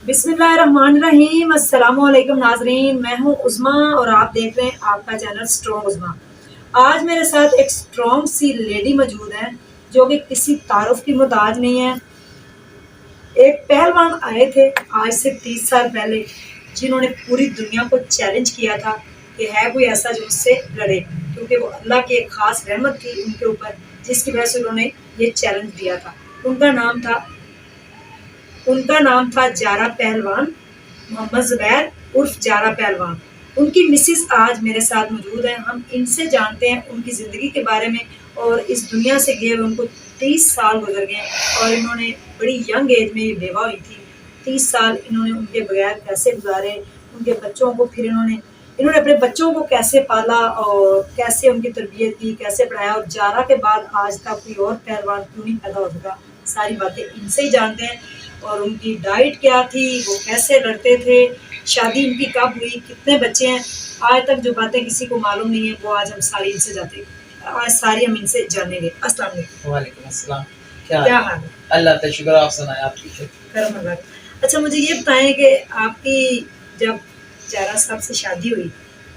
बिस्मिल्लाहिर्रहमानिर्रहीम। अस्सलामुअलैकुम नाजरीन, मैं हूँ उज़्मा और आप देख रहे हैं आपका चैनल स्ट्रॉन्ग उज़्मा। आज मेरे साथ एक स्ट्रॉन्ग सी लेडी मौजूद है जो कि किसी तारुफ की मोहताज नहीं है। एक पहलवान आए थे आज से 30 साल पहले, जिन्होंने पूरी दुनिया को चैलेंज किया था कि है कोई ऐसा जो उससे लड़े, क्योंकि वो अल्लाह की एक ख़ास रहमत थी उनके ऊपर, जिसकी वजह से उन्होंने ये चैलेंज दिया था। उनका नाम था उनका नाम था जारा पहलवान, मोहम्मद ज़ुबैर उर्फ जारा पहलवान। उनकी मिसेस आज मेरे साथ मौजूद हैं। हम इनसे जानते हैं उनकी ज़िंदगी के बारे में, और इस दुनिया से गए हुए उनको 30 साल गुजर गए और इन्होंने बड़ी यंग एज में ये बेवा हुई थी। 30 साल इन्होंने उनके बगैर कैसे गुजारे, उनके बच्चों को फिर इन्होंने इन्होंने अपने बच्चों को कैसे पाला और कैसे उनकी तरबियत की, कैसे पढ़ाया, और जारा के बाद आज तक कोई और पहलवान क्यों नहीं पैदा हो सका, सारी बातें इनसे ही जानते हैं। और उनकी डाइट क्या थी, वो कैसे लड़ते थे, शादी उनकी कब हुई, कितने बच्चे हैं, आज तक जो बातें किसी को मालूम नहीं है वो आज हम सारी इनसे जानेंगे। अस्सलाम वालेकुम। वालेकुम अस्सलाम। क्या हाल है? अल्लाह का शुक्र, आप सुनाएं, आप ठीक है? करम अल्लाह का। अच्छा, मुझे ये बताएं कि आपकी जब जारा साहब से शादी हुई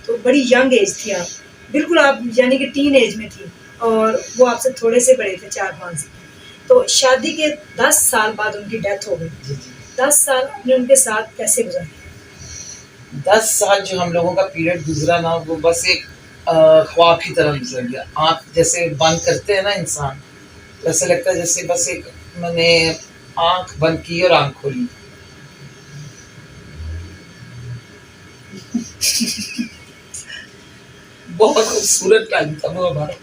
तो बड़ी यंग एज थी आप, बिल्कुल आप यानी कि टीन एज में थी, और वो आपसे थोड़े से बड़े थे, 4-5 साल। तो शादी के 10 साल बाद उनकी डेथ हो गई। जी जी। 10 साल आपने उनके साथ कैसे गुजारे? 10 साल जो हम लोगों का पीरियड गुजरा ना, वो बस एक ख्वाब की तरह गुजर गया। आँख जैसे बंद करते हैं ना इंसान, तो ऐसा लगता है जैसे बस एक मैंने आँख बंद की और आँख खोली। बहुत खूबसूरत टाइम था वो हमारा।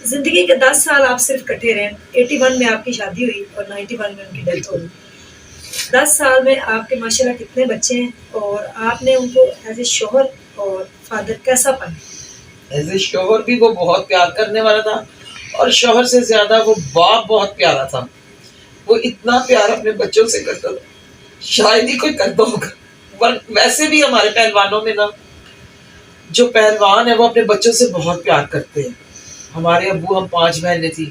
जिंदगी के 10 साल आप सिर्फ कटे रहे। 81 में आपकी शादी हुई और 91 में उनकी डेथ हो गई। 10 साल में आपके माशाल्लाह कितने बच्चे हैं, और आपने उनको एज ए शोहर और फादर कैसा पाया? एज ए शोहर भी वो बहुत प्यार करने वाला था, और शोहर से ज्यादा वो बाप बहुत प्यारा था। वो इतना प्यार अपने बच्चों से करता था, शायद ही कोई करता होगा। वैसे भी हमारे पहलवानों में ना, जो पहलवान है वो अपने बच्चों से बहुत प्यार करते हैं। हमारे अब्बू, हम 5 बहनें थी,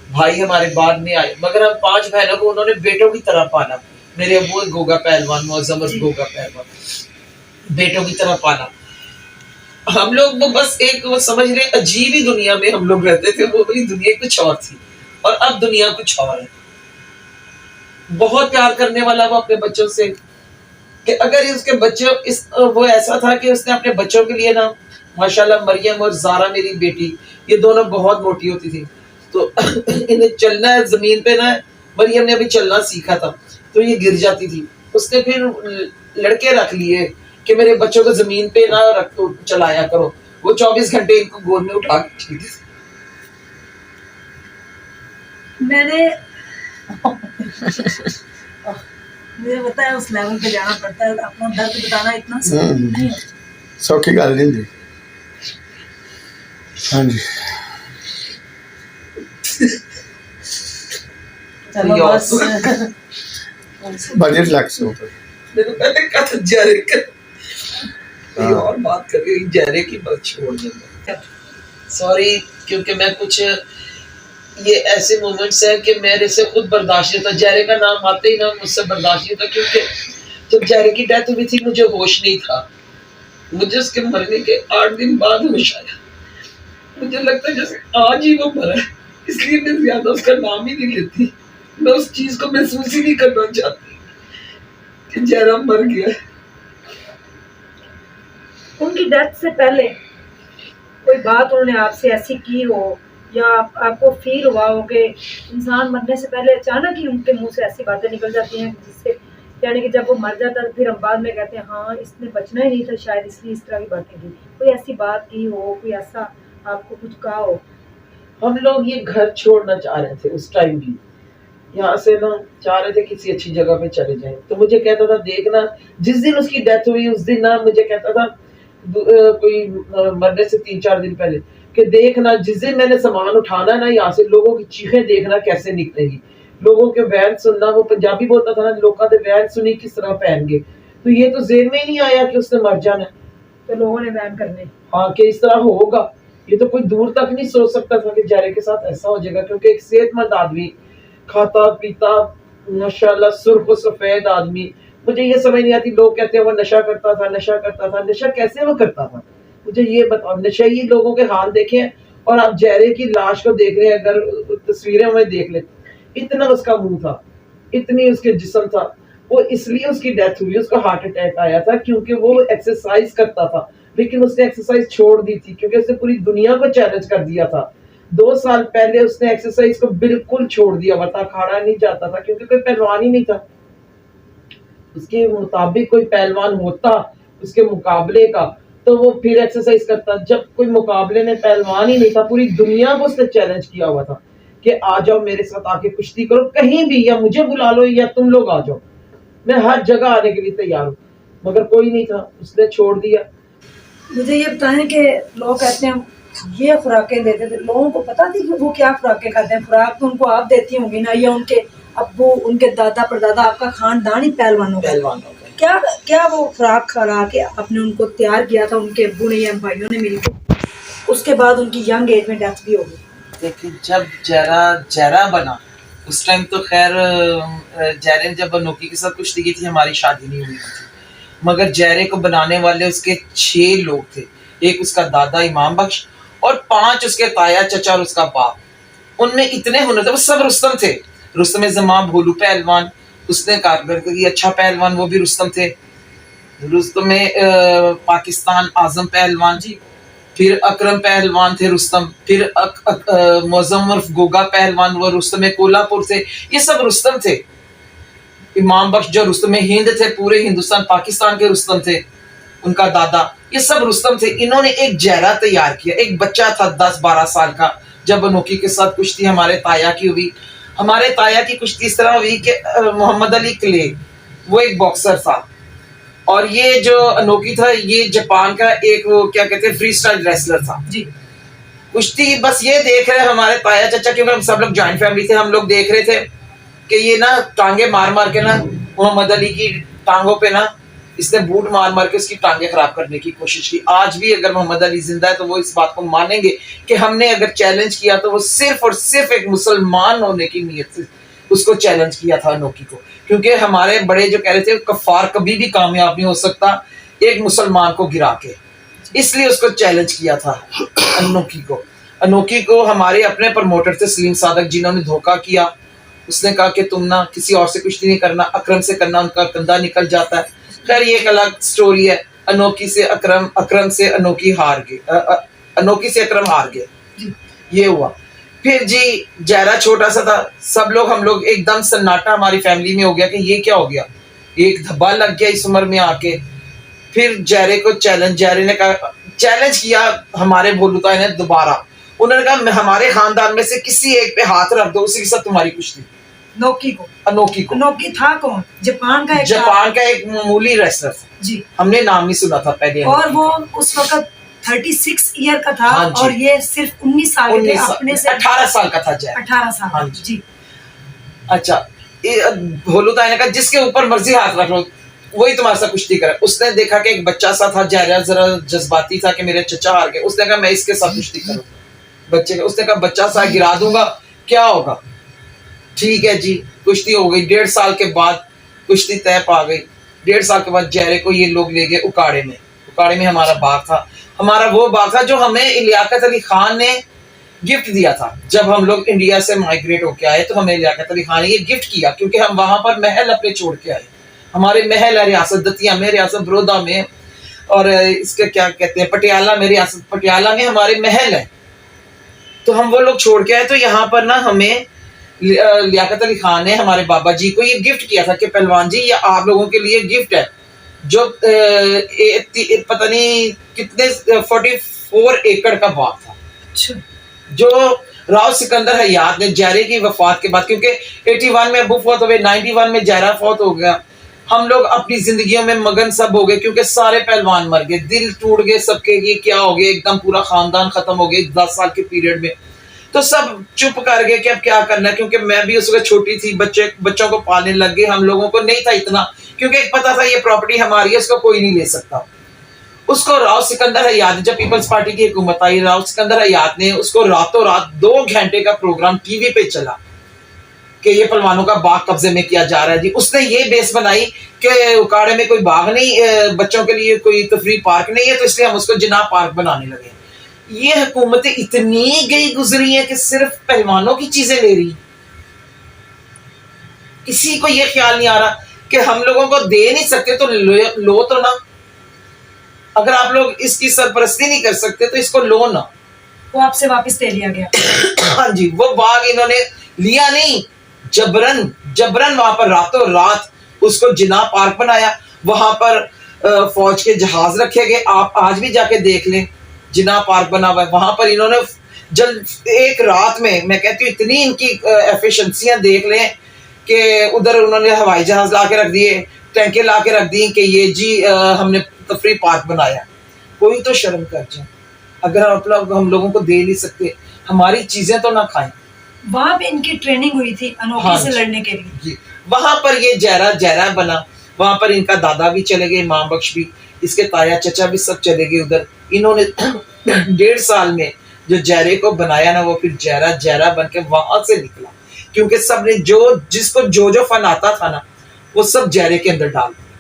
भाई हमारे बाद में आए, मगर हम 5 बहनों को उन्होंने बेटों की तरह पाला। मेरे अब्बू गोगा पहलवान, मुअज्जम गोगा पहलवान, बेटों की तरह पाला। हम लोग वो बस एक, वो समझ रहे अजीब ही दुनिया में हम लोग रहते थे। वो वाली दुनिया कुछ और थी और अब दुनिया कुछ और है। बहुत प्यार करने वाला वो अपने बच्चों से, कि अगर उसके बच्चे वो ऐसा था कि उसने अपने बच्चों के लिए ना, माशाल्लाह मरियम और ज़ारा मेरी बेटी, ये दोनों बहुत मोटी होती थी, तो इन्हें चलना है जमीन पे ना, मरियम ने अभी चलना सीखा था, तो ये गिर जाती थी। उसने फिर लड़के रख लिए कि मेरे बच्चों को जमीन पे ना रख तो चलाया करो। वो 24 घंटे इनको गोद में उठा के चलती थी। मैंने मुझे पता है उस लेवल पे जाना पड़ता है, अपना दर्द बताना इतना नहीं होता। सौखी गल नहीं जी। हाँ जी। चलो बस बजट लाख से ऊपर। मैंने कहा जारे का कोई और बात कर रही, जारे की बात छोड़ देना, सॉरी, क्योंकि मैं कुछ ये ऐसे मोमेंट्स हैं कि मेरे से खुद बर्दाश्त नहीं होता। जारे का नाम आते ही ना मुझसे बर्दाश्त नहीं होता, क्योंकि जब जारे की डेथ हुई थी मुझे होश नहीं था। मुझे उसके मरने के 8 दिन बाद होश आया। मुझे लगता है जैसे आज ही वो मरा है, इसलिए मैं ज्यादा उसका नाम ही नहीं लेती। मैं उस चीज को महसूस ही नहीं करना चाहती कि जारा मर गया। उनकी डेथ से पहले कोई बात उन्होंने आपसे ऐसी की हो, या आपको फील हुआ हो कि इंसान मरने से पहले अचानक ही उनके मुंह से ऐसी बातें निकल जाती हैं जिससे, यानी कि जब वो मर जाता है फिर हम बाद में कहते हैं हाँ इसने बचना ही नहीं था शायद, इसलिए इस तरह की बातें की। कोई ऐसी बात की हो, कोई ऐसा आपको कुछ कहा हो? हम लोग ये घर छोड़ना चाह रहे थे उस टाइम भी, यहाँ से ना चाह रहे थे किसी अच्छी जगह पे चले जाएं। तो मुझे कहता था देखना, जिस दिन उसकी डेथ हुई उस दिन ना मुझे कहता था कोई मरने से 3-4 दिन पहले, कि देखना जिस दिन मैंने सामान उठाना ना यहाँ से, लोगों की चीखें देखना कैसे निकलेगी, लोगों के वैन सुनना। वो पंजाबी बोलता था ना, लोगों के वैन सुनी किस तरह पहनगे। तो ये तो जेहन में ही नहीं आया कि उसने मर जाना, तो लोगों ने वैन करने, हाँ, कि इस तरह होगा। ये तो कोई दूर तक नहीं सोच सकता था कि जारे के साथ ऐसा हो जाएगा, क्योंकि एक सेहतमंद आदमी, खाता पीता, माशाल्लाह सुर्ख सफेद आदमी। मुझे ये समझ नहीं आती, लोग कहते हैं वो नशा करता था, नशा करता था। नशा कैसे वो करता था? मुझे ये बताओ। नशेई लोगों के हाल देखे हैं और आप जहरे की लाश को देख रहे हैं, अगर तस्वीरें हमें देख ले, इतना उसका मुंह था, इतनी उसके जिस्म था। वो इसलिए उसकी डेथ हुई, उसको हार्ट अटैक आया था क्योंकि वो एक्सरसाइज करता था, लेकिन उसने एक्सरसाइज छोड़ दी थी क्योंकि उसने पूरी दुनिया को चैलेंज कर दिया था। 2 साल पहले उसने एक्सरसाइज को बिल्कुल छोड़ दिया हुआ था, अखाड़ा नहीं जाता था क्योंकि कोई पहलवान ही नहीं था उसके मुताबिक। कोई पहलवान होता उसके मुकाबले का तो वो फिर एक्सरसाइज करता। जब कोई मुकाबले में पहलवान ही नहीं था, पूरी दुनिया को उसने चैलेंज किया हुआ था कि आ जाओ मेरे साथ आके कुश्ती करो कहीं भी, या मुझे बुला लो या तुम लोग आ जाओ, मैं हर जगह आने के लिए तैयार हूँ। मगर कोई नहीं था, उसने छोड़ दिया। मुझे ये बताएं कि लोग कहते हैं ये खुराकें देते थे, लोगों को पता थी कि वो क्या खुराकें खाते हैं? खुराक तो उनको आप देती होंगी ना, या उनके अब्बू, उनके दादा परदादा, आपका खानदान ही पहलवानों का। पहलवान हो गए। क्या क्या वो खुराक खा के आपने उनको तैयार किया था, उनके अब्बू ने या भाइयों ने मिलकर? उसके बाद उनकी यंग एज में डेथ भी हो गई। देखिए, जब जरा जरा बना उस टाइम तो खैर जैरे ने जब अनोखी के साथ कुश्ती की थी, हमारी शादी नहीं हुई थी। मगर जैरे को बनाने वाले उसके 6 लोग थे। एक उसका दादा इमाम बख्श और 5 उसके ताया चचा और उसका बाप। उनमें इतने हुनर थे, वो सब रुस्तम थे। रुस्तम जमा भोलू पहलवान, उसने कारकर्दगी अच्छा पहलवान, वो भी रुस्तम थे। रुस्तम पाकिस्तान आजम पहलवान जी, फिर अकरम पहलवान थे रुस्तम, फिर मुअज़्ज़म गोगा पहलवान, वो रुस्तम कोल्हापुर थे। ये सब रुस्तम थे। इमाम बख्श जो रुस्तम हिंद थे, पूरे हिंदुस्तान पाकिस्तान के रुस्तम थे, उनका दादा, ये सब रुस्तम थे। इन्होंने एक जहरा तैयार किया। एक बच्चा था 10-12 साल का, जब अनोखी के साथ कुश्ती हमारे ताया की हुई। हमारे ताया की कुश्ती इस तरह हुई कि मोहम्मद अली क्ले, वो एक बॉक्सर था, और ये जो अनोखी था ये जापान का एक वो क्या कहते हैं फ्री स्टाइल रेसलर था जी। कुश्ती बस ये देख रहे हमारे ताया चाचा, क्योंकि हम सब लोग जॉइंट फैमिली थे, हम लोग देख रहे थे कि ये ना टांगे मार मार के ना मोहम्मद अली की टांगों पे ना इसने बूट मार मार के उसकी टांगे खराब करने की कोशिश की। आज भी अगर मोहम्मद अली जिंदा है तो वो इस बात को मानेंगे कि हमने अगर चैलेंज किया तो वो सिर्फ और सिर्फ एक मुसलमान होने की नीयत से उसको चैलेंज किया था अनोखी को, क्योंकि हमारे बड़े जो कह रहे थे कफ्फार कभी भी कामयाब नहीं हो सकता एक मुसलमान को गिरा के, इसलिए उसको चैलेंज किया था अनोखी को। अनोखी को हमारे अपने प्रमोटर थे सलीम सादक, जिन्होंने धोखा किया। उसने कहा कि तुम ना किसी और से कुछ नहीं करना, अकरम से करना, उनका कंधा निकल जाता है। खैर ये एक अलग स्टोरी है। अनोखी से अकरम, अकरम से अनोखी हार गए, अनोखी से अकरम हार गए, ये हुआ। फिर जी जहरा छोटा सा था, सब लोग हम लोग एकदम सन्नाटा हमारी फैमिली में हो गया कि ये क्या हो गया, एक धब्बा लग गया इस उम्र में आके। फिर जहरे को जहरे ने कहा, चैलेंज किया हमारे भोलूताई ने दोबारा। उन्होंने कहा हमारे खानदान में से किसी एक पे हाथ रख दो, उसी के साथ तुम्हारी कुश्ती। अनोखी को? अनोखी को। अनोखी था कौन? जापान का एक मामूली रेसलर था जी, हमने नाम नहीं सुना था पहले। और वो उस वक्त 36 ईयर का था। हाँ और ये सिर्फ 19 साल के थे, अपने से 18 साल का था जहरा। 18 साल। हाँ जी। अच्छा, भोलूताई ने कहा जिसके ऊपर मर्जी हाथ रख लो वही तुम्हारे साथ कुश्ती करे। उसने देखा कि एक बच्चा सा था, जहरा जरा जज्बाती था कि मेरे चचा हार गए। उसने कहा मैं इसके साथ कुश्ती करूँ बच्चे का। उसने कहा बच्चा सा गिरा दूंगा, क्या होगा। ठीक है जी, कुश्ती हो गई। 1.5 साल के बाद कुश्ती तय पा गई। 1.5 साल के बाद जहरे को ये लोग ले गए उकाड़े में। उकाड़े में हमारा बाग था, हमारा वो बाग था जो हमें लियाकत अली खान ने गिफ्ट दिया था। जब हम लोग इंडिया से माइग्रेट होके आए तो हमें लियाकत अली खान ने ये गिफ्ट किया, क्योंकि हम वहां पर महल अपने छोड़ के आए। हमारे महल है रियासत दतिया में, रियासत बड़ौदा में, और इसके क्या कहते हैं पटियाला में, रियासत पटियाला में हमारे महल है। तो हम वो लोग छोड़ के आए, तो यहाँ पर ना हमें लियाकत अली खान ने हमारे बाबा जी को ये गिफ्ट किया था कि पहलवान जी ये आप लोगों के लिए गिफ्ट है, जो पता नहीं कितने 44 एकड़ का बाग था। अच्छा। जो राव सिकंदर हयात ने जहरे की वफात के बाद, क्योंकि 81 में अबू फौत हो गए, 91 में जहरा फौत हो गया, हम लोग अपनी जिंदगियों में मगन सब हो गए, क्योंकि सारे पहलवान मर गए, दिल टूट गए सबके, ये क्या हो गया, एकदम पूरा खानदान खत्म हो गया 10 साल के पीरियड में। तो सब चुप कर गए कि अब क्या करना है, क्योंकि मैं भी उस वक्त छोटी थी, बच्चों को पालने लग गए। हम लोगों को नहीं था इतना, क्योंकि एक पता था ये प्रॉपर्टी हमारी है, इसको कोई नहीं ले सकता। उसको राव सिकंदर हयात ने, जब पीपल्स पार्टी की हुकूमत आई, राव सिकंदर हयात ने उसको रातों रात 2 घंटे का प्रोग्राम टीवी पे चला, कि ये पहलवानों का बाग कब्जे में किया जा रहा है जी। उसने ये बेस बनाई कि उकाड़े में कोई बाग नहीं, बच्चों के लिए कोई तफरी पार्क नहीं है, तो इसलिए हम उसको जिना पार्क बनाने लगे। ये हुकूमतें इतनी गई गुजरी हैं कि सिर्फ पहलवानों की चीजें ले रही, किसी को ये ख्याल नहीं आ रहा कि हम लोगों को दे नहीं सकते तो लो तो ना। अगर आप लोग इसकी सरपरस्ती नहीं कर सकते तो इसको लो ना। वो आपसे वापस ले लिया गया। हाँ जी, वो बाग इन्होंने लिया नहीं, जबरन जबरन वहां पर रातों रात उसको जिना पार्क बनाया। वहां पर फौज के जहाज रखे गए। आप आज भी जाके देख लें, जिना पार्क बना हुआ है वहां पर। इन्होंने जब एक रात में, मैं कहती हूँ इतनी इनकी एफिशिएंसियां देख लें कि उधर उन्होंने हवाई जहाज ला के रख दिए, टैंके ला के रख दिए कि ये जी हमने तफरी पार्क बनाया। कोई तो शर्म कर जाए। अगर आप लोग हम लोगों को दे नहीं सकते, हमारी चीजें तो ना खाएं। वहां पे इनकी ट्रेनिंग हुई थी अनोखी हाँ से जी, लड़ने के लिए जी। वहां पर ये जहरा बना। वहां पर इनका दादा भी चले गए, माँ बख्श भी, इसके ताया चचा भी सब चले गए उधर। इन्होंने 1.5 साल में जो जहरे को बनाया ना, वो फिर जहरा बन के वहां से निकला। क्योंकि सबने जिसको जो फन आता था ना, वो सब जहरे के अंदर डाल दिया।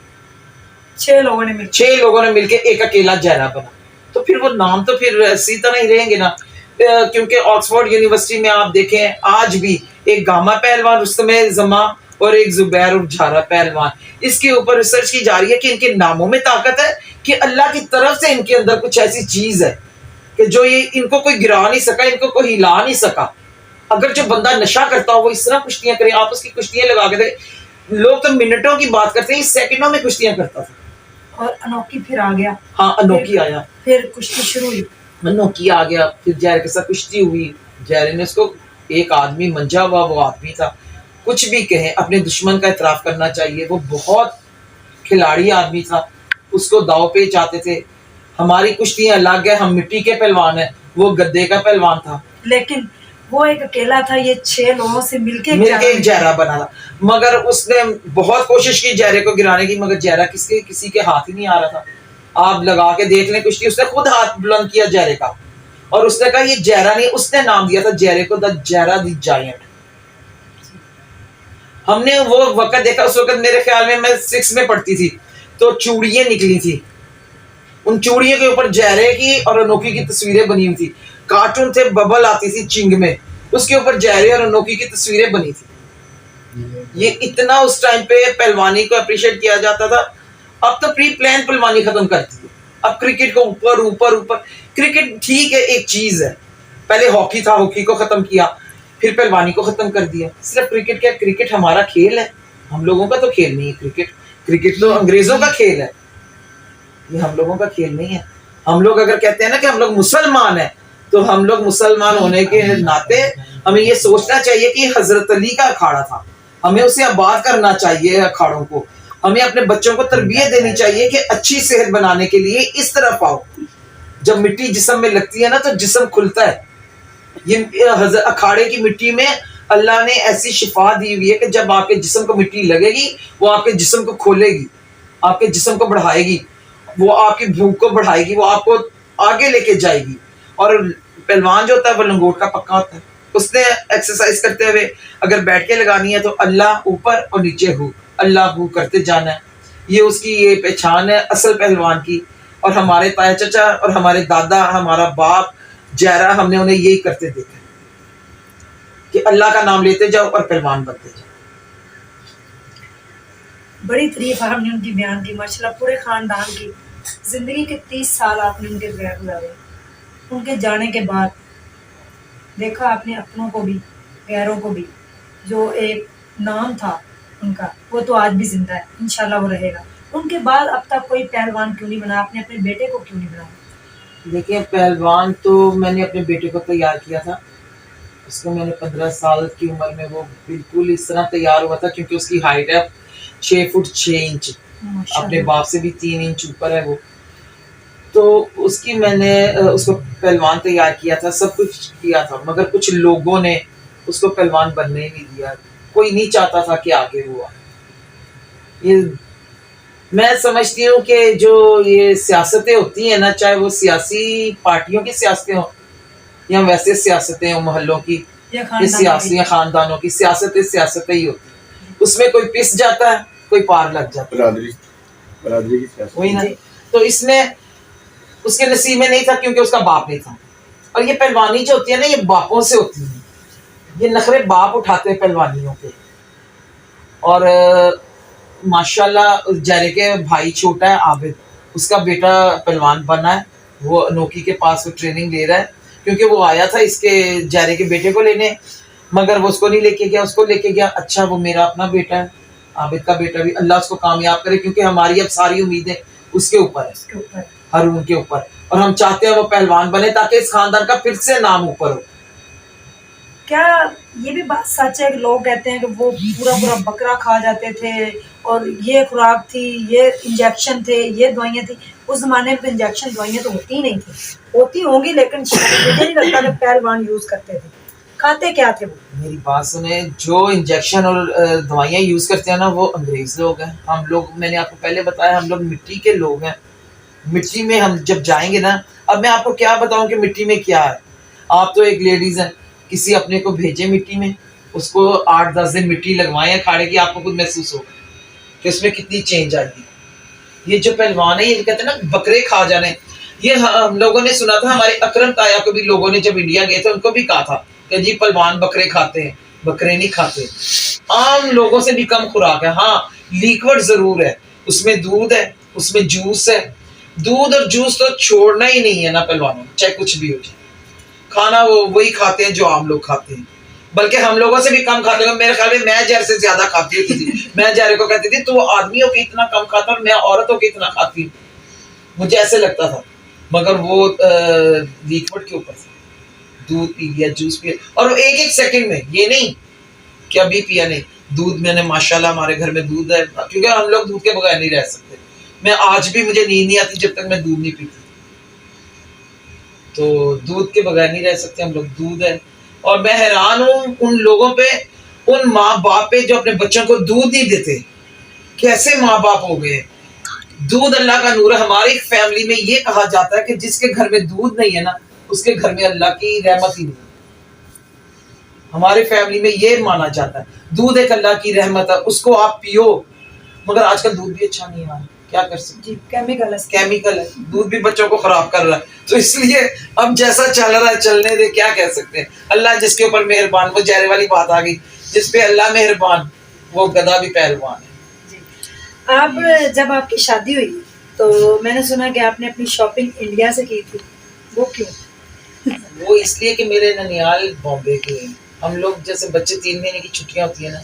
6 लोगों ने मिलकर 6 लोगों ने मिलकर एक अकेला जहरा बना। तो फिर वो नाम तो फिर इसी तरह ही रहेंगे ना। क्योंकि ऑक्सफोर्ड यूनिवर्सिटी में आप देखें आज भी एक गामा पहलवान रुस्तम जमा और एक जुबैर और झारा पहलवान, इसके ऊपर रिसर्च की जा रही है कि इनके नामों में ताकत है, कि अल्लाह की तरफ से इनके अंदर कुछ ऐसी चीज है कि जो ये इनको कोई गिरा नहीं सका, इनको कोई हिला नहीं सका। अगर जो बंदा नशा करता हो वो इस तरह कुश्तियां करे, आप उसकी कुश्तियां लगा के दे, लोग तो मिनटों की बात करते हैं, सेकंडों में कुश्तियां करता था। और अनोखी फिर आ गया। हाँ, अनोखी आया, फिर कुश्ती शुरू हुई। अनोखी आ गया। फिर जहर के साथ कुश्ती हुई। जहर ने उसको, एक आदमी मंजा हुआ वो आदमी था। कुछ भी कहें, अपने दुश्मन का इतराफ करना चाहिए। वो बहुत खिलाड़ी आदमी था, उसको दाव पे चाहते थे। हमारी कुश्तियां अलग है, हम मिट्टी के पहलवान हैं, वो गद्दे का पहलवान था। लेकिन वो एक अकेला था, ये 6 लोगों से मिलके एक जहरा बना था। मगर उसने बहुत कोशिश की जहरे को गिराने की, मगर जहरा किसी के हाथ ही नहीं आ रहा था। आप लगा के देख लें कुश्ती, उसने खुद हाथ बुलंद किया जहरे का, और उसने कहा ये जहरा नहीं, उसने नाम दिया था जहरे को द जहरा द जायंट। हमने वो वक्त देखा, उस वक्त मेरे ख्याल में मैं 6 में पढ़ती थी, तो चूड़ियां निकली थी। उन चूड़ियों के ऊपर जहरे की और अनोखी की तस्वीरें बनी हुई थी। कार्टून थे, बबल आती थी चिंग में, उसके ऊपर जहरे और अनोखी की तस्वीरें बनी थी। ये इतना उस टाइम पे पहलवानी को अप्रिशिएट किया जाता था। अब तो प्री प्लान पहलवानी खत्म कर दी है। अब क्रिकेट को ऊपर ऊपर ऊपर, क्रिकेट ठीक है, एक चीज है। पहले हॉकी था, हॉकी को खत्म किया, फिर पहलवानी को खत्म कर दिया। सिर्फ क्रिकेट क्या, क्रिकेट हमारा खेल है, हम लोगों का तो खेल नहीं है। क्रिकेट तो अंग्रेजों का खेल है, ये हम लोगों का खेल नहीं है। हम लोग अगर कहते हैं ना कि हम लोग मुसलमान हैं, तो हम लोग मुसलमान होने के नाते हमें ये सोचना चाहिए कि हजरत अली का अखाड़ा था, हमें उसे आबाद करना चाहिए अखाड़ों को। हमें अपने बच्चों को तरबियत देनी चाहिए कि अच्छी सेहत बनाने के लिए इस तरफ आओ। जब मिट्टी जिस्म में लगती है ना, तो जिस्म खुलता है। ये अखाड़े की मिट्टी में अल्लाह ने ऐसी शिफा दी हुई है कि जब आपके जिस्म को मिट्टी लगेगी, वो आपके जिस्म को खोलेगी, आपके जिस्म को बढ़ाएगी, वो आपकी भूख को बढ़ाएगी, वो आपको आगे लेके जाएगी। और पहलवान जो होता है वो लंगोट का पक्का होता है। उसने एक्सरसाइज करते हुए अगर बैठ के लगानी है तो अल्लाह ऊपर और नीचे हूँ, अल्लाह हूँ करते जाना है। ये उसकी ये पहचान है असल पहलवान की। और हमारे ताया चचा और हमारे दादा, हमारा बाप जहरा, हमने उन्हें यही करते देखा कि अल्लाह का नाम लेते जाओ और पहलवान बनते जाओ। बड़ी तारीफ हमने उनकी बयान की, माशाल्लाह पूरे खानदान की। जिंदगी के 30 साल आपने उनके बगैर गुजारे। उनके जाने के बाद देखा आपने अपनों को भी, गैरों को भी। जो एक नाम था उनका, वो तो आज भी जिंदा है, इंशाल्लाह वो रहेगा। उनके बाद अब तक कोई पहलवान क्यों नहीं बना? आपने अपने बेटे को क्यों नहीं बनाया? देखिए, पहलवान तो मैंने अपने बेटे को तैयार किया था। उसको मैंने 15 साल की उम्र में, वो बिल्कुल इस तरह तैयार हुआ था, क्योंकि उसकी हाइट है 6 फुट 6 इंच, अपने बाप से भी 3 इंच ऊपर है वो। तो उसकी मैंने उसको पहलवान तैयार किया था, सब कुछ किया था, मगर कुछ लोगों ने उसको पहलवान बनने ही नहीं दिया। कोई नहीं चाहता था कि आगे हुआ। ये मैं समझती हूँ कि जो ये सियासतें होती हैं ना, चाहे वो सियासी पार्टियों की सियासतें हों या वैसे सियासतें हों मोहल्लों की, ये इस सियासी खानदानों की सियासत ही होती है, उसमें कोई पिस जाता है, कोई पार लग जाता है, बरादरी की सियासत। वही ना। तो इसमें उसके नसीब में नहीं था क्योंकि उसका बाप नहीं था। और ये पहलवानी जो होती है ना, ये बापों से होती है, ये नखरे बाप उठाते हैं पहलवानियों के। और माशाल्लाह जैरे के भाई छोटा है आबिद, उसका बेटा पहलवान बना है, वो अनोखी के पास वो ट्रेनिंग ले रहा है, क्योंकि वो आया था इसके जैरे के बेटे को लेने, मगर वो उसको नहीं लेके गया, उसको लेके गया। अच्छा, वो मेरा अपना बेटा है, आबिद का बेटा भी, अल्लाह उसको कामयाब करे, क्योंकि हमारी अब सारी उम्मीदें उसके ऊपर है, हरून के ऊपर। और हम चाहते हैं वो पहलवान बने ताकि इस खानदान का फिर से नाम ऊपर हो। क्या ये भी बात सच है कि लोग कहते हैं कि वो पूरा पूरा बकरा खा जाते थे और ये खुराक थी, ये इंजेक्शन थे, ये दवाइयाँ थी? उस जमाने में तो इंजेक्शन दवाइयाँ तो होती ही नहीं थी, होती होंगी लेकिन मुझे नहीं लगता कि पहलवान यूज करते थे। खाते क्या थे वो? मेरी बात सुने, जो इंजेक्शन और दवाइयाँ यूज करते हैं ना, वो अंग्रेज लोग हैं। हम लोग, मैंने आपको पहले बताया, हम लोग मिट्टी के लोग हैं। मिट्टी में हम जब जाएंगे ना, अब मैं आपको क्या बताऊं कि मिट्टी में क्या है। आप तो एक लेडीज हैं, किसी अपने को भेजे मिट्टी में, उसको 8-10 दिन मिट्टी लगवाएं अखाड़े की, आपको खुद महसूस होगा कि उसमें कितनी चेंज आएगी। ये जो पहलवान है, ये कहते हैं ना बकरे खा जाने, ये हम लोगों ने सुना था, हमारे अकरम ताया को भी लोगों ने जब इंडिया गए थे उनको भी कहा था कि जी पहलवान बकरे खाते हैं, बकरे नहीं खाते। आम लोगों से भी कम खुराक है। हाँ, लिक्विड जरूर है, उसमें दूध है, उसमें जूस है। दूध और जूस तो छोड़ना ही नहीं है ना पहलवानों, चाहे कुछ भी हो जाए। खाना वो वही खाते हैं जो आम लोग खाते हैं, बल्कि हम लोगों से भी कम खाते हैं। मेरे ख्याल में मैं जहर से ज्यादा खाती होती थी। मैं जहर को कहती थी तो आदमियों के इतना कम खाता और मैं औरतों के इतना खाती हूँ, मुझे ऐसे लगता था। मगर वो लिक्विड के ऊपर दूध पी लिया, जूस पिया, और एक सेकंड में, ये नहीं कि अभी पिया नहीं। दूध मैंने माशाल्लाह, हमारे घर में दूध है, क्योंकि हम लोग दूध के बगैर नहीं रह सकते। मैं आज भी, मुझे नींद नहीं आती जब तक मैं दूध नहीं पीती, तो दूध के बगैर नहीं रह सकते हम लोग, दूध है। और मैं हैरान हूँ उन लोगों पे, उन माँ बाप पे जो अपने बच्चों को दूध नहीं देते। कैसे माँ बाप हो गए। दूध अल्लाह का नूर है। हमारी फैमिली में ये कहा जाता है कि जिसके घर में दूध नहीं है ना, उसके घर में अल्लाह की रहमत ही नहीं। हमारी फैमिली में ये माना जाता है, दूध एक अल्लाह की रहमत है, उसको आप पियो। मगर आजकल दूध भी अच्छा नहीं आ रहा, क्या कर सकते। केमिकल है, दूध भी बच्चों को खराब कर रहा है। तो इसलिए अब जैसा चल रहा है चलने दे, क्या कह सकते हैं। अल्लाह जिसके ऊपर मेहरबान, वो जहरे वाली बात आ गई, जिस पे अल्लाह मेहरबान वो गधा भी पहलवान है। आप जब आपकी शादी हुई तो मैंने सुना कि आपने अपनी शॉपिंग इंडिया से की थी, वो क्यों? वो इसलिए कि मेरे ननियाल बॉम्बे के हैं। हम लोग जैसे बच्चे 3 महीने की छुट्टियां होती है ना,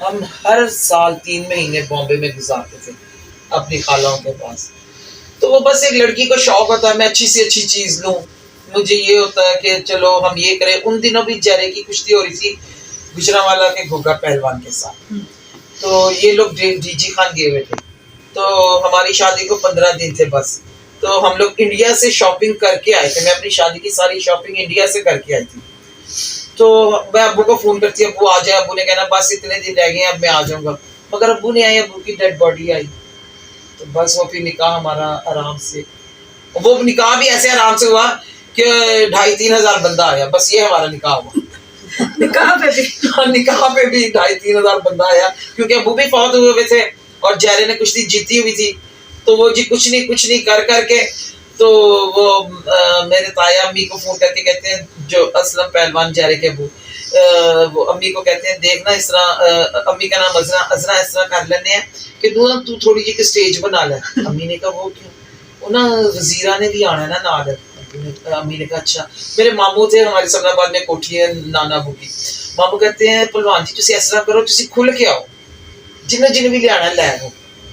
हम हर साल 3 महीने बॉम्बे में गुजारते थे अपनी खालाओं के पास। तो वो बस एक लड़की को शौक होता है मैं अच्छी से अच्छी चीज लूं, मुझे ये होता है कि चलो हम ये करें। उन दिनों भी जहरे की कुश्ती हो रही थी गुजरांवाला के घोघा पहलवान के साथ, तो ये लोग डीजी खान गए हुए थे। तो हमारी शादी को 15 दिन थे बस, तो हम लोग इंडिया से शॉपिंग करके आए थे। मैं अपनी शादी की सारी शॉपिंग इंडिया से करके आई थी। तो मैं अब्बू को फोन करती, अब्बू आ जाए। अब्बू ने कहना बस इतने दिन रह गए, अब मैं आ जाऊंगा। मगर अब्बू ने आए, अब्बू की डेड बॉडी आई। तो बस वो फिर निकाह हमारा आराम से, वो निकाह भी ऐसे आराम से हुआ कि 2,500-3 हजार बंदा आया, बस ये हमारा निकाह हुआ। निकाह पे भी 2,500-3 हजार बंदा आया, क्योंकि अब्बू भी फौत हुए थे और जहरे ने कुश्ती जीती हुई थी। तो वो जी कुछ नहीं कर करके, तो वो मेरे ताया अम्मी को फोन करके कहते हैं, जो असलम पहलवान जहरे के अब्बू, वो अम्मी को कहते हैं देखना इस तरह, अम्मी का नाम अजरा, इस तरह कर लेने हैं कि तू थोड़ी जी स्टेज बना ले। अम्मी ने कहा वो क्यों? वो ना वजीरा ने भी आना है ना नाल। अम्मी ने कहा अच्छा। मेरे मामू थे, हमारे सलाबाद में कोठी है नाना अबू की। मामू कहते हैं पहलवान जी तुसी इस तरह करो, तुसी खुल के आओ, जिन्हें भी लियाना लै आओ,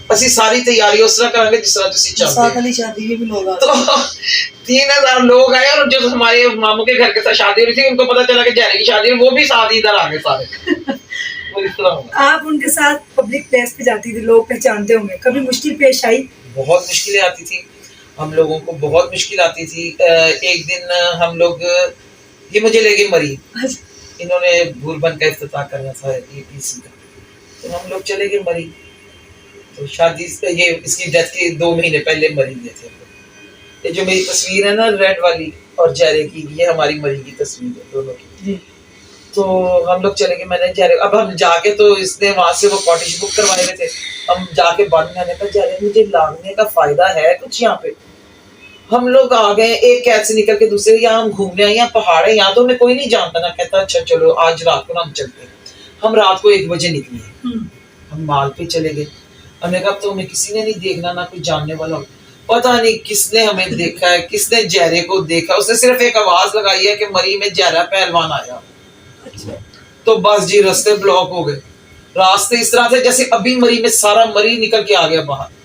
ਅਸੀਂ सारी तैयारी उस तरह करेंगे जिस तरह तुसी चाहते साथ वाली शादी में भी लोग आते। तो 3,000 लोग आए, और जो हमारे मामू के घर के साथ शादी हुई थी उनको पता चला कि जहरे की शादी है, वो भी साथ इधर आ गए सारे। वो इस तरह होगा। आप उनके साथ पब्लिक प्लेस पे जाती थी, लोग पहचानते होंगे, कभी मुश्किल पेश आई? बहुत मुश्किलें आती थी, हम लोगों को बहुत मुश्किल आती थी। एक दिन हम लोग, ये मुझे ले गई मरी, इन्होंने भूरबन का इफ्तिताह करना था APC का, तो हम लोग चले गए मरी। तो शादी से ये इसकी डेथ के 2 महीने पहले मरी गए थे। ये जो मेरी तस्वीर है ना रेड वाली और जहरे की, ये हमारी मरी की तस्वीर है दोनों की। तो हम लोग चले गए, मैंने जा अब हम जाके तो इसने वहां से वो कॉटेज बुक करवाए हुए थे, हम जाके बंद, मैंने कहा जा रहे मुझे लागने का फायदा है कुछ यहाँ पे। हम लोग आ गए एक कैद से निकल के दूसरे, यहाँ हम घूमने आए, यहाँ पहाड़ है, यहाँ तो हमें कोई नहीं जानता ना। कहता अच्छा चलो आज रात को ना हम चलते हैं। हम रात को 1 बजे निकले, हम माल पे चले गए। हमने कहा तो हमें किसी ने नहीं देखना, ना कोई जानने वाला। पता नहीं किसने हमें देखा है, किसने जहरे को देखा, उसने सिर्फ एक आवाज लगाई है कि मरी में जहरा पहलवान आया। तो बस जी रास्ते ब्लॉक हो गए। रास्ते इस तरह थे जैसे अभी मरी में सारा मरी निकल के आ गया बाहर।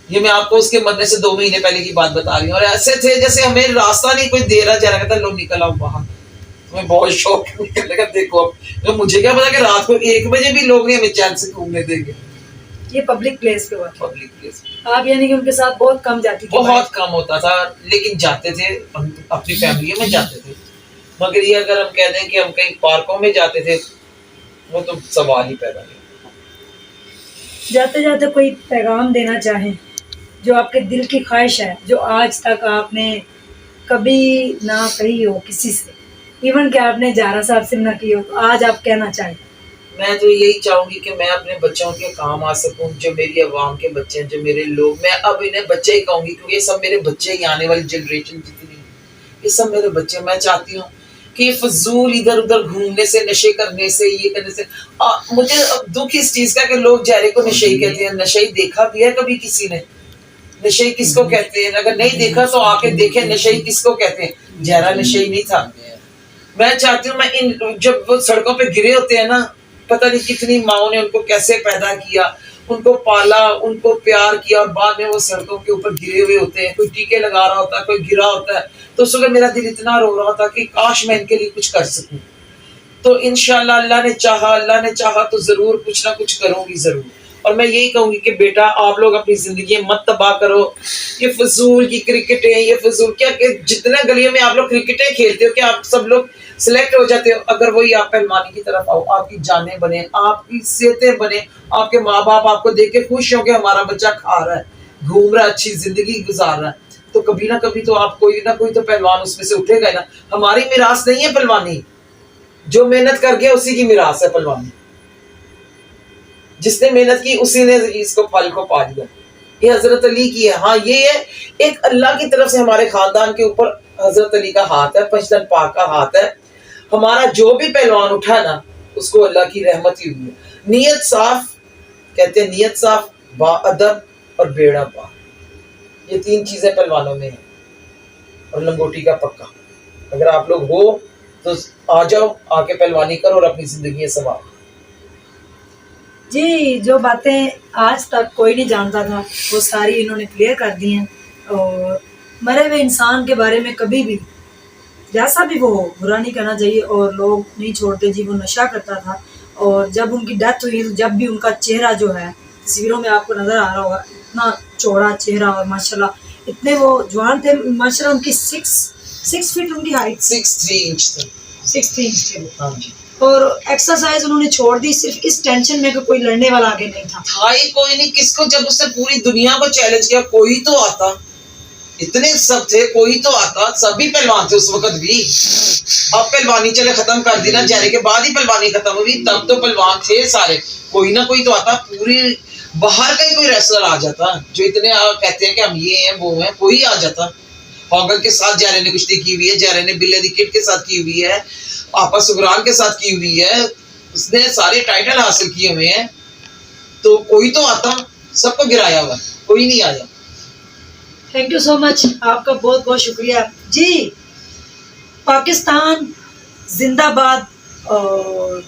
ये मैं आपको उसके मरने से 2 महीने पहले की बात बता रही हूँ। और ऐसे थे जैसे हमें रास्ता नहीं कोई दे रहा, जा रहा कहता लो निकल आओ बाहर। तुम्हें बहुत शौक निकलने का। देखो अब तो मुझे क्या पता कि रात को 1 बजे भी लोग नहीं हमें चैन से घूमने देंगे। ये पब्लिक प्लेस पे हुआ, पब्लिक प्लेस आप यानी कि उनके साथ बहुत कम जाती थी? बहुत कम होता था, लेकिन जाते थे, हम अपनी फैमिली में जाते थे। मगर ये अगर हम कह दें कि हम कहीं पार्कों में जाते थे, वो तो सवाल ही पैदा नहीं। जाते जाते कोई पैगाम देना चाहें जो आपके दिल की ख्वाहिश है, जो आज तक आपने कभी ना कही हो किसी से, इवन कि आपने जारा साहब से ना की हो, तो आज आप कहना चाहें? मैं तो यही चाहूंगी कि मैं अपने बच्चों के काम आ सकूं, जो मेरी अवाम के बच्चे हैं, जो मेरे लोग, मैं अब इन्हें बच्चे ही कहूंगी क्योंकि ये सब मेरे बच्चे ही, आने वाली जनरेशन जितनी, ये सब मेरे बच्चे। मैं चाहती हूँ कि फजूल इधर उधर घूमने से, नशे करने से, ये करने से मुझे दुख इस चीज का कि लोग जहरे को नशे कहते हैं। नशे देखा भी है कभी किसी ने? नशे किसको कहते हैं? अगर नहीं देखा तो आके देखे नशे किसको कहते हैं। जहरा नशे नहीं था। मैं चाहती हूँ मैं इन जब वो सड़कों पे गिरे होते हैं ना, पता नहीं कितनी माओ ने उनको कैसे पैदा किया, उनको पाला, उनको प्यार किया, और बाद में वो सड़कों के ऊपर गिरे हुए होते हैं। कोई टीके लगा रहा होता है, कोई गिरा होता है। तो उस वक्त मेरा दिल इतना रो रहा था कि काश मैं इनके लिए कुछ कर सकूं। तो इंशाल्लाह अल्लाह ने चाहा तो जरूर कुछ ना कुछ करूंगी जरूर। और मैं यही कहूंगी कि बेटा आप लोग अपनी जिंदगी मत तबाह करो। ये फजूल की क्रिकेट है, ये फजूल क्या कि जितने गलियों में आप लोग क्रिकेटें खेलते हो कि आप सब लोग सिलेक्ट हो जाते हो। अगर वही आप पहलवानी की तरफ आओ, आपकी जानें बने, आपकी सेहतें बने, आपके माँ बाप आपको देख के खुश हो कि हमारा बच्चा खा रहा है, घूम रहा है, अच्छी जिंदगी गुजार रहा है, तो कभी ना कभी तो आप कोई ना कोई तो पहलवान उसमें से उठेगा ना। हमारी मिरास नहीं है पहलवानी, जो मेहनत कर गया उसी की मिरास है पहलवानी। जिसने मेहनत की उसी ने इसको फल को पा लिया। ये हजरत अली की है। हाँ ये है एक अल्लाह की तरफ से हमारे खानदान के ऊपर हजरत अली का हाथ है, पंचतन पाक का हाथ है। हमारा जो भी पहलवान उठा ना उसको अल्लाह की रहमत ही हुई है। नियत साफ, कहते हैं नियत साफ, बाअदब और बेड़ा पार, ये 3 चीजें पहलवानों में है। और लंगोटी का पक्का। अगर आप लोग हो तो आ जाओ, आके पहलवानी करो और अपनी जिंदगी संवार। जी, जो बातें आज तक कोई नहीं जानता था वो सारी इन्होंने क्लियर कर दी हैं। और मरे हुए इंसान के बारे में कभी भी जैसा भी वो हो बुरा नहीं करना चाहिए। और लोग नहीं छोड़ते जी, वो नशा करता था। और जब उनकी डेथ हुई, जब भी उनका चेहरा जो है तस्वीरों में आपको नज़र आ रहा होगा, इतना चौड़ा चेहरा और माशाल्लाह इतने वो जवान थे। माशाल्लाह उनकी 6 फीट उनकी हाइट, 6'3" इंच 6'3" इंच थे। हाँ जी। और एक्सरसाइज उन्होंने छोड़ दी सिर्फ इस टेंशन में कि कोई लड़ने वाला आगे नहीं था। था ही कोई नहीं। किसको, जब उसने पूरी दुनिया को चैलेंज किया, कोई तो आता। इतने सब थे, कोई तो आता। सभी पहलवान थे उस वक्त भी। अब पहलवानी चले खत्म कर दी ना, जाने के बाद ही पहलवानी खत्म हुई, तब तो पहलवान थे सारे। कोई ना कोई तो आता। पूरी बाहर का ही कोई रेसलर आ जाता, जो इतने कहते हैं कि हम ये हैं वो हैं, कोई आ जाता। हॉगन के साथ जैरे ने कुश्ती की हुई है, जैरे ने बिल्ले दी किट के साथ की हुई है, आपा सुगरान के साथ की हुई है, उसने सारे टाइटल हासिल किए हुए हैं। तो कोई तो आता, सबको गिराया हुआ, कोई नहीं आया। थैंक यू सो मच, आपका बहुत बहुत शुक्रिया जी। पाकिस्तान जिंदाबाद। और